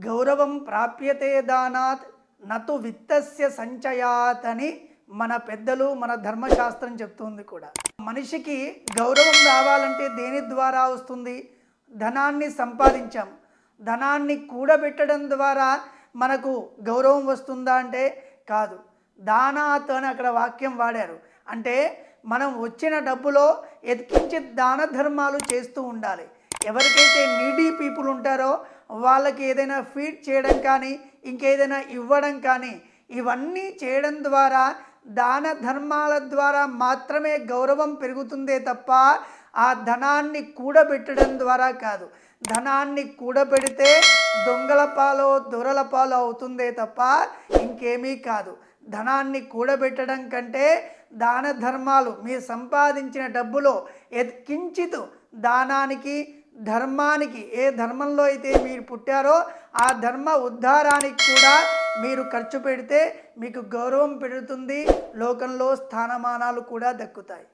గౌరవం ప్రాప్యతే దానాత్ నతు విత్తస్య సంచయాత్ అని మన పెద్దలు మన ధర్మశాస్త్రం చెప్తుంది కూడా. మనిషికి గౌరవం రావాలంటే దేని ద్వారా వస్తుంది? ధనాన్ని సంపాదించాం, ధనాన్ని కూడబెట్టడం ద్వారా మనకు గౌరవం వస్తుందా అంటే కాదు. దానాత్ అని అక్కడ వాక్యం వాడారు. అంటే మనం వచ్చిన డబ్బులో ఎత్కించి దాన ధర్మాలు చేస్తూ ఉండాలి. ఎవరికైతే నీడీ పీపుల్ ఉంటారో వాళ్ళకి ఏదైనా ఫీడ్ చేయడం కానీ ఇంకేదైనా ఇవ్వడం కానీ ఇవన్నీ చేయడం ద్వారా దాన ధర్మాల ద్వారా మాత్రమే గౌరవం పెరుగుతుందే తప్ప ఆ ధనాన్ని కూడబెట్టడం ద్వారా కాదు. ధనాన్ని కూడబెడితే దొంగల పాలో దొరల పాలో అవుతుందే తప్ప ఇంకేమీ కాదు. ధనాన్ని కూడబెట్టడం కంటే దాన ధర్మాలు మీరు సంపాదించిన డబ్బులో ఎత్కించితు దానానికి ధర్మానికి ఏ ధర్మంలో అయితే మీరు పుట్టారో ఆ ధర్మ ఉద్ధారానికి కూడా మీరు ఖర్చు పెడితే మీకు గౌరవం పెరుగుతుంది, లోకంలో స్థానమానాలు కూడా దక్కుతాయి.